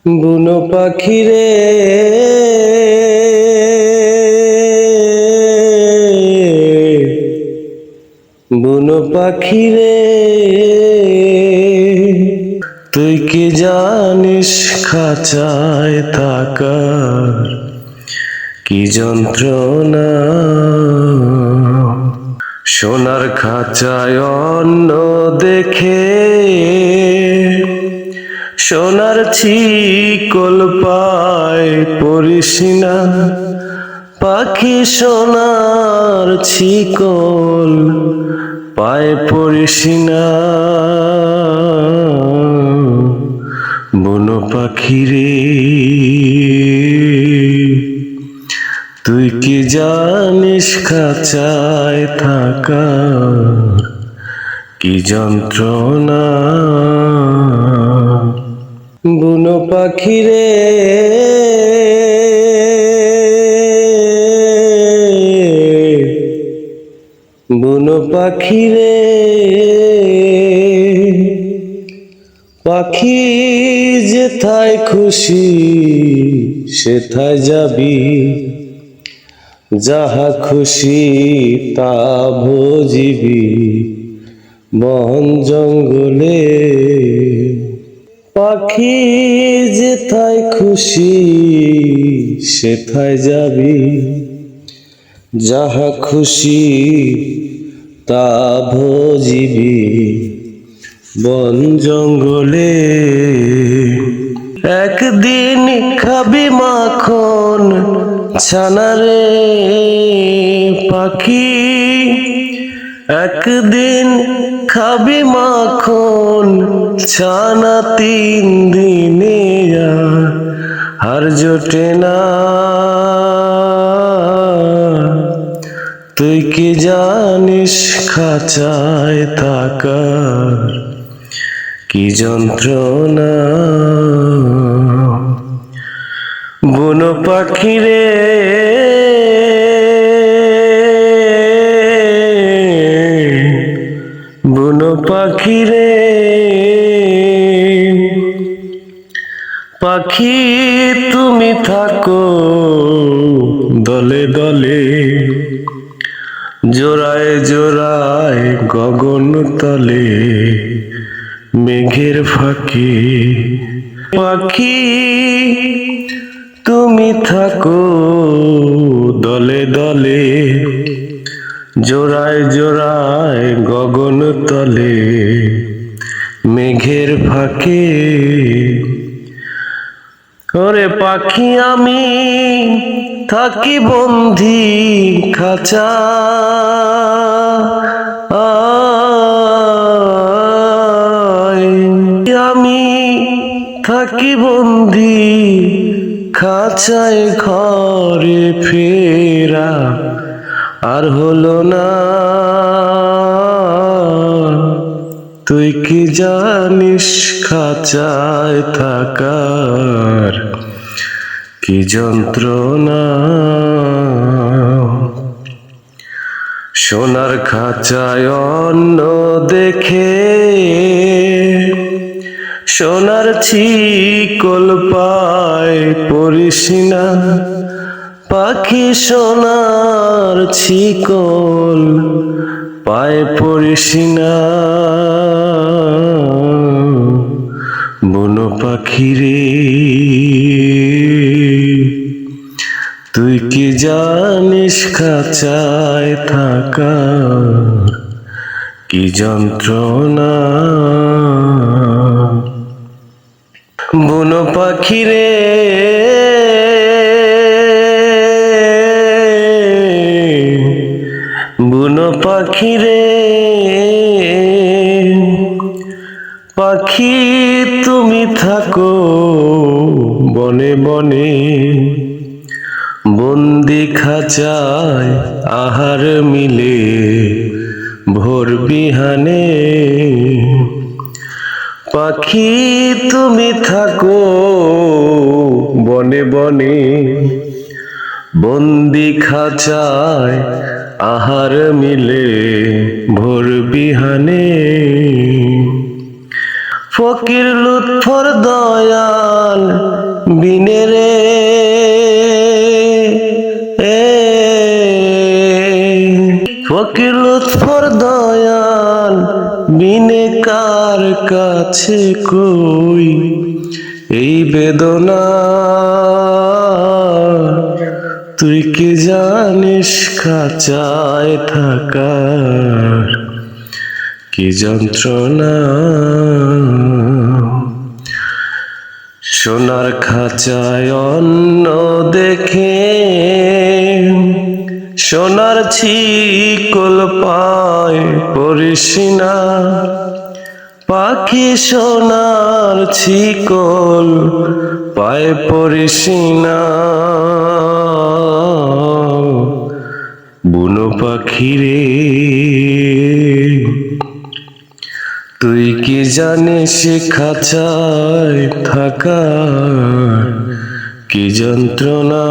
বুনো পাখি রে বুনো পাখি রে, তুই কি জানিস খাঁচায় থাকার কি যন্ত্রণা। সোনার খাঁচায় অন্ন দেখে সোনার ছিকল পায় পড়িস না, পাখি সোনার ছিকল পায় পড়িস না। বুনো পাখি রে, তুই কি জানিস খাঁচায় থাকার কি যন্ত্রণা। বুনো পাখি রে, বুনো পাখি রে, পাখি যেথায় খুশি সেথায় যাবি, যাহা খুশি তা ভজিবি বন জঙ্গলে। পাখি যেথায় খুশি সেথায় যাবি, যাহা খুশি তা ভজিবি বন জঙ্গলে। একদিন খাবি মাখন ছানা রে পাখি, একদিন খাবি মাখন ছানা, 3 দিনে আর জোটে না। তুই কি জানিস খাঁচায় থাকার কি যন্ত্রণা। বুনো পাখি রে, বুনো পাখি রে, পাখি তুমি থাকো দলে দলে, জোড়ায় জোড়ায় গগন তলে মেঘের ফাঁকে। পাখি তুমি থাকো দলে দলে, জোড়ায় জোড়ায় গগন তলে মেঘের ফাঁকে। ওরে পাখি আমি থাকি বন্দি খাঁচা, আমি থাকি বন্দি খাঁচায়, ঘরে ফেরা আর হলো না। তুই কি জানিস খাঁচায় থাকার কি যন্ত্রণা। সোনার খাঁচায় অন্ন দেখে সোনার ছিকল পায় পড়িস না, পাখি সোনার ছিকল পায় পড়িস না। বুনো পাখি রে, তুই কি জানিস খাঁচায় থাকার কি যন্ত্রণা। বুনো পাখি রে, বুনো পাখি রে, পাখি তুমি থাকো বনে বনে, বন্দি খাঁচায় আহার মিলে ভোর বিহানে। পাখি তুমি থাকো বনে বনে, বন্দি খাঁচায় আহার মিলে ভোর বিহানে। ফকির লুৎফর দয়াল বিনে রে ফকির লুৎফর দয়াল বিনে কার কাছে কই এই বেদনা তুই কি জানিস খাঁচায় থাকার কি যন্ত্রণা সোনার খাঁচায় অন্ন দেখে সোনার ছিকল পায় পড়িস না পাখি সোনার ছিকল পায় পড়িস না বুনো পাখি রে তুই কি জানিস খাঁচায় থাকা কি যন্ত্রণা